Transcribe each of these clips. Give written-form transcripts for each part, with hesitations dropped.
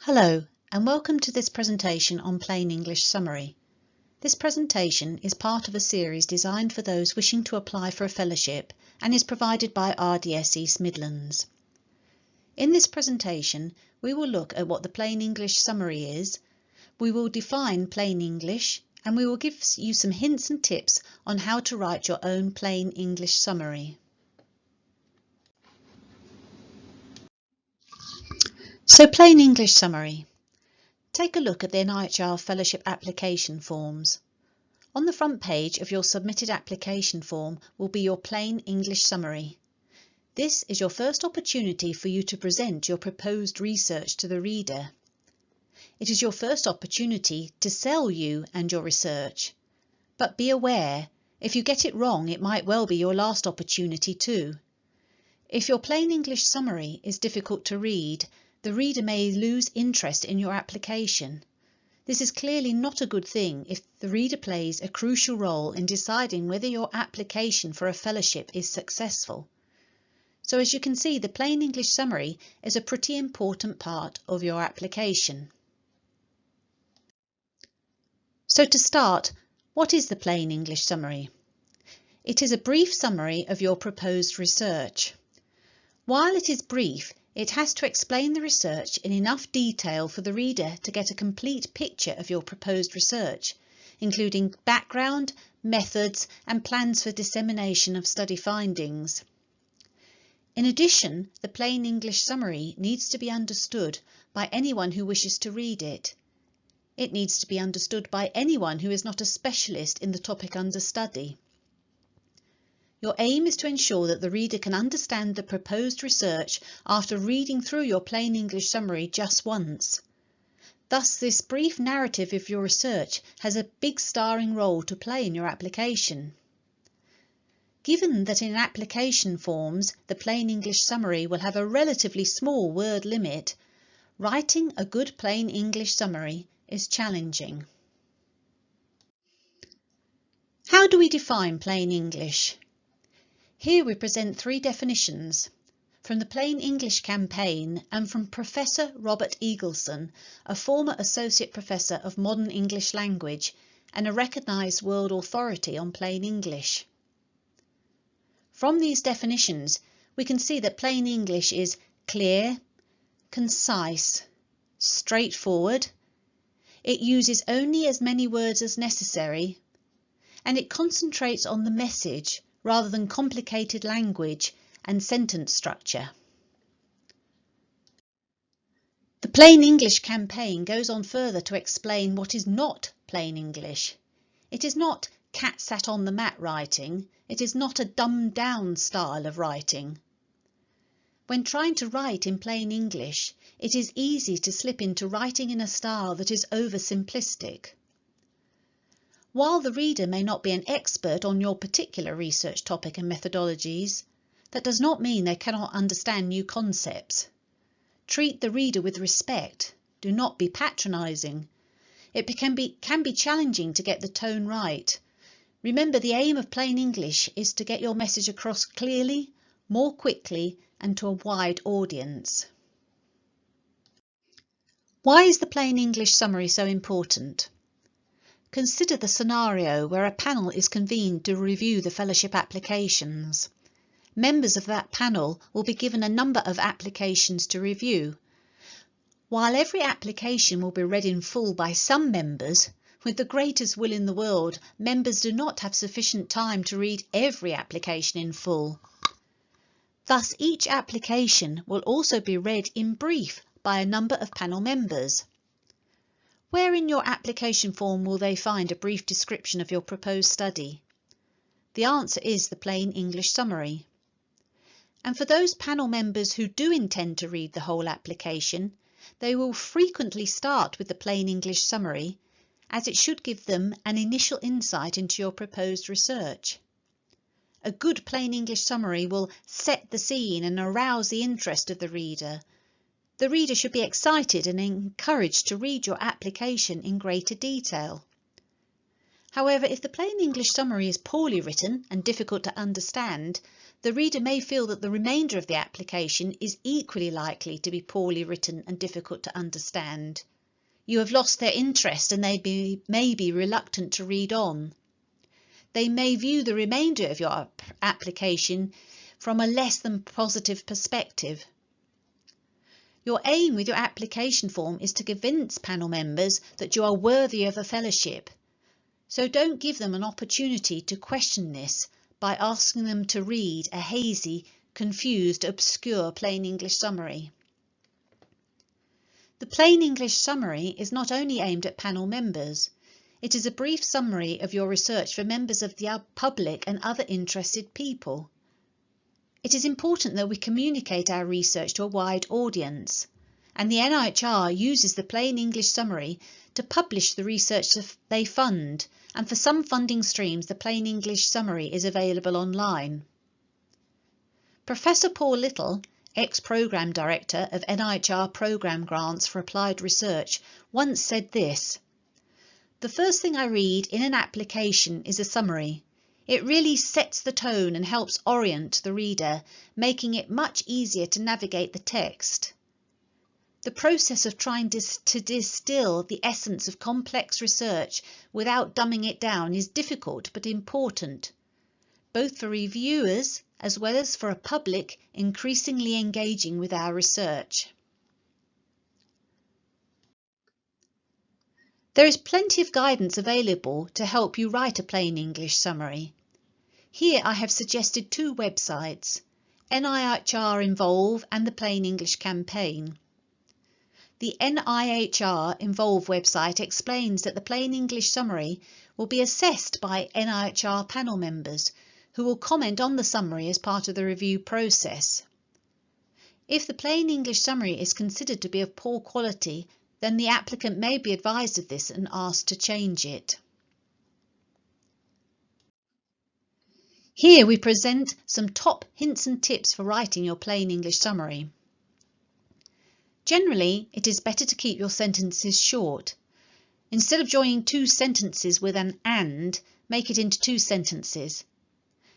Hello, and welcome to this presentation on Plain English Summary. This presentation is part of a series designed for those wishing to apply for a fellowship and is provided by RDS East Midlands. In this presentation, we will look at what the Plain English Summary is, we will define Plain English, and we will give you some hints and tips on how to write your own Plain English Summary. So, Plain English Summary. Take a look at the NIHR Fellowship application forms. On the front page of your submitted application form will be your Plain English Summary. This is your first opportunity for you to present your proposed research to the reader. It is your first opportunity to sell you and your research. But be aware, if you get it wrong, it might well be your last opportunity too. If your Plain English Summary is difficult to read, the reader may lose interest in your application. This is clearly not a good thing if the reader plays a crucial role in deciding whether your application for a fellowship is successful. So as you can see, the Plain English Summary is a pretty important part of your application. So to start, what is the Plain English Summary? It is a brief summary of your proposed research. While it is brief, it has to explain the research in enough detail for the reader to get a complete picture of your proposed research, including background, methods, and plans for dissemination of study findings. In addition, the Plain English Summary needs to be understood by anyone who wishes to read it. It needs to be understood by anyone who is not a specialist in the topic under study. Your aim is to ensure that the reader can understand the proposed research after reading through your Plain English Summary just once. Thus, this brief narrative of your research has a big starring role to play in your application. Given that in application forms the Plain English Summary will have a relatively small word limit, writing a good Plain English Summary is challenging. How do we define Plain English? Here we present three definitions from the Plain English Campaign and from Professor Robert Eagleson, a former Associate Professor of Modern English Language and a recognised world authority on Plain English. From these definitions, we can see that Plain English is clear, concise, straightforward, it uses only as many words as necessary, and it concentrates on the message rather than complicated language and sentence structure. The Plain English Campaign goes on further to explain what is not Plain English. It is not cat sat on the mat writing, it is not a dumbed down style of writing. When trying to write in Plain English, it is easy to slip into writing in a style that is oversimplistic. While the reader may not be an expert on your particular research topic and methodologies, that does not mean they cannot understand new concepts. Treat the reader with respect. Do not be patronising. It can be challenging to get the tone right. Remember, the aim of Plain English is to get your message across clearly, more quickly, and to a wide audience. Why is the Plain English Summary so important? Consider the scenario where a panel is convened to review the fellowship applications. Members of that panel will be given a number of applications to review. While every application will be read in full by some members, with the greatest will in the world, members do not have sufficient time to read every application in full. Thus, each application will also be read in brief by a number of panel members. Where in your application form will they find a brief description of your proposed study? The answer is the Plain English Summary. And for those panel members who do intend to read the whole application, they will frequently start with the Plain English Summary, as it should give them an initial insight into your proposed research. A good Plain English Summary will set the scene and arouse the interest of the reader. The reader should be excited and encouraged to read your application in greater detail. However, if the Plain English Summary is poorly written and difficult to understand, the reader may feel that the remainder of the application is equally likely to be poorly written and difficult to understand. You have lost their interest and they may be reluctant to read on. They may view the remainder of your application from a less than positive perspective. Your aim with your application form is to convince panel members that you are worthy of a fellowship. So don't give them an opportunity to question this by asking them to read a hazy, confused, obscure plain English summary. The plain English summary is not only aimed at panel members. It is a brief summary of your research for members of the public and other interested people. It is important that we communicate our research to a wide audience, and the NIHR uses the plain English summary to publish the research they fund, and for some funding streams the plain English summary is available online. Professor Paul Little, ex-Programme Director of NIHR Programme Grants for Applied Research, once said this: "The first thing I read in an application is a summary. It really sets the tone and helps orient the reader, making it much easier to navigate the text. The process of trying to distill the essence of complex research without dumbing it down is difficult but important, both for reviewers as well as for a public increasingly engaging with our research." There is plenty of guidance available to help you write a plain English summary. Here I have suggested two websites, NIHR Involve and the Plain English Campaign. The NIHR Involve website explains that the plain English summary will be assessed by NIHR panel members who will comment on the summary as part of the review process. If the plain English summary is considered to be of poor quality, then the applicant may be advised of this and asked to change it. Here we present some top hints and tips for writing your plain English summary. Generally, it is better to keep your sentences short. Instead of joining two sentences with an "and", make it into two sentences.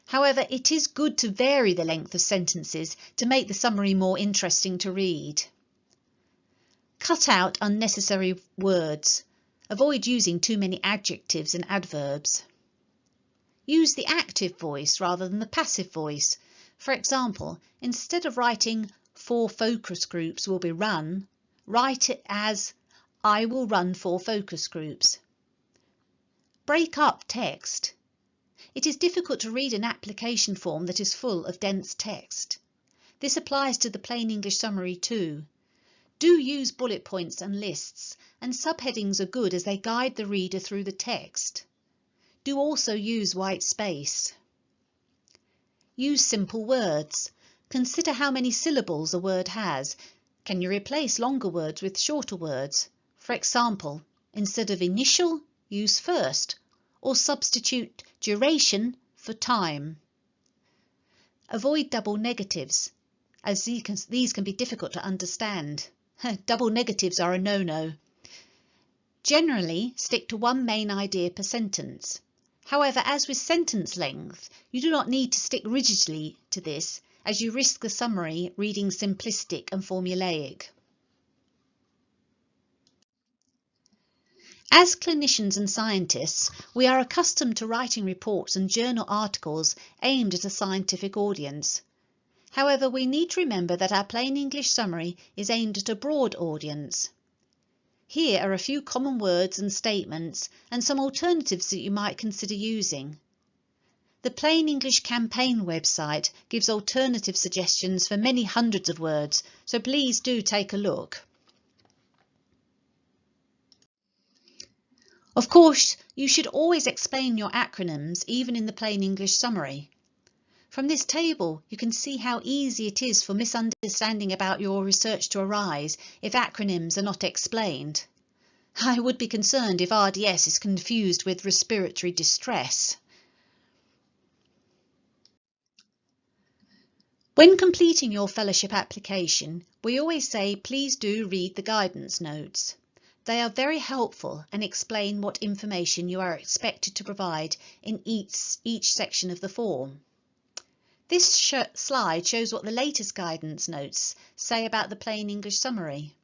However, it is good to vary the length of sentences to make the summary more interesting to read. Cut out unnecessary words. Avoid using too many adjectives and adverbs. Use the active voice rather than the passive voice. For example, instead of writing 4 focus groups will be run, write it as I will run 4 focus groups. Break up text. It is difficult to read an application form that is full of dense text. This applies to the plain English summary too. Do use bullet points and lists, and subheadings are good as they guide the reader through the text. Do also use white space. Use simple words. Consider how many syllables a word has. Can you replace longer words with shorter words? For example, instead of initial, use first, or substitute duration for time. Avoid double negatives, as these can be difficult to understand. Double negatives are a no-no. Generally, stick to one main idea per sentence. However, as with sentence length, you do not need to stick rigidly to this, as you risk the summary reading simplistic and formulaic. As clinicians and scientists, we are accustomed to writing reports and journal articles aimed at a scientific audience. However, we need to remember that our plain English summary is aimed at a broad audience. Here are a few common words and statements and some alternatives that you might consider using. The Plain English Campaign website gives alternative suggestions for many hundreds of words, so please do take a look. Of course, you should always explain your acronyms, even in the plain English summary. From this table, you can see how easy it is for misunderstanding about your research to arise if acronyms are not explained. I would be concerned if RDS is confused with respiratory distress. When completing your fellowship application, we always say please do read the guidance notes. They are very helpful and explain what information you are expected to provide in each section of the form. This slide shows what the latest guidance notes say about the plain English summary.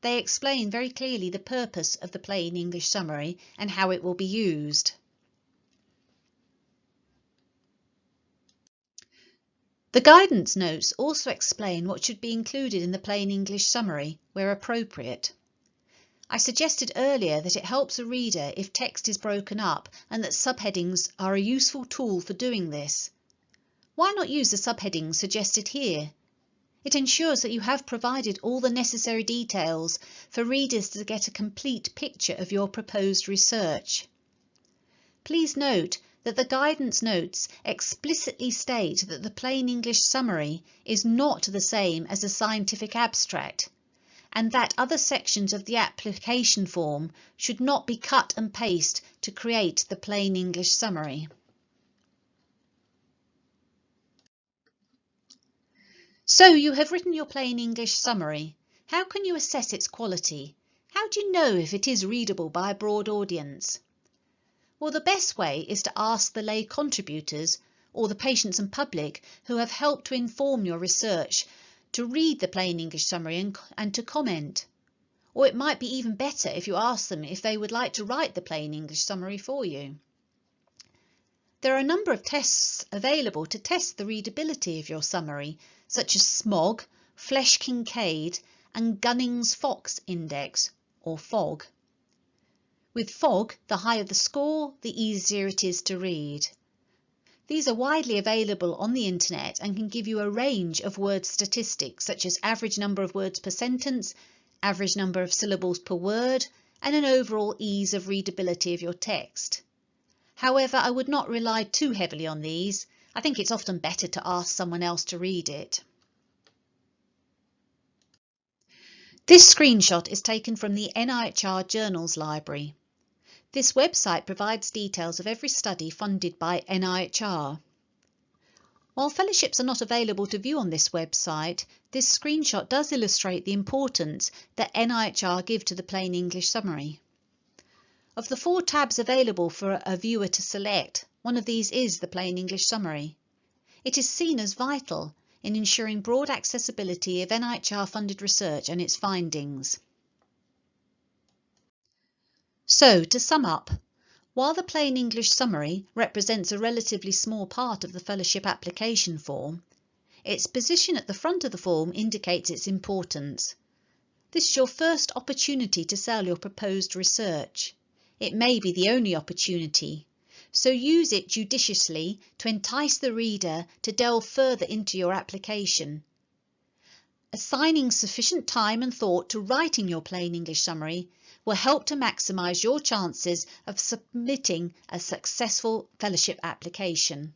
They explain very clearly the purpose of the plain English summary and how it will be used. The guidance notes also explain what should be included in the plain English summary where appropriate. I suggested earlier that it helps a reader if text is broken up and that subheadings are a useful tool for doing this. Why not use the subheadings suggested here? It ensures that you have provided all the necessary details for readers to get a complete picture of your proposed research. Please note that the guidance notes explicitly state that the plain English summary is not the same as a scientific abstract, and that other sections of the application form should not be cut and paste to create the plain English summary. So you have written your plain English summary. How can you assess its quality? How do you know if it is readable by a broad audience? Well, the best way is to ask the lay contributors or the patients and public who have helped to inform your research to read the plain English summary and to comment. Or it might be even better if you ask them if they would like to write the plain English summary for you. There are a number of tests available to test the readability of your summary, such as SMOG, Flesch-Kincaid and Gunnings-Fox Index, or FOG. With FOG, the higher the score, the easier it is to read. These are widely available on the internet and can give you a range of word statistics such as average number of words per sentence, average number of syllables per word, and an overall ease of readability of your text. However, I would not rely too heavily on these. I think it's often better to ask someone else to read it. This screenshot is taken from the NIHR Journals Library. This website provides details of every study funded by NIHR. While fellowships are not available to view on this website, this screenshot does illustrate the importance that NIHR give to the plain English summary. Of the 4 tabs available for a viewer to select, one of these is the plain English summary. It is seen as vital in ensuring broad accessibility of NIHR-funded research and its findings. So, to sum up, while the plain English summary represents a relatively small part of the fellowship application form, its position at the front of the form indicates its importance. This is your first opportunity to sell your proposed research. It may be the only opportunity, so use it judiciously to entice the reader to delve further into your application. Assigning sufficient time and thought to writing your plain English summary will help to maximise your chances of submitting a successful fellowship application.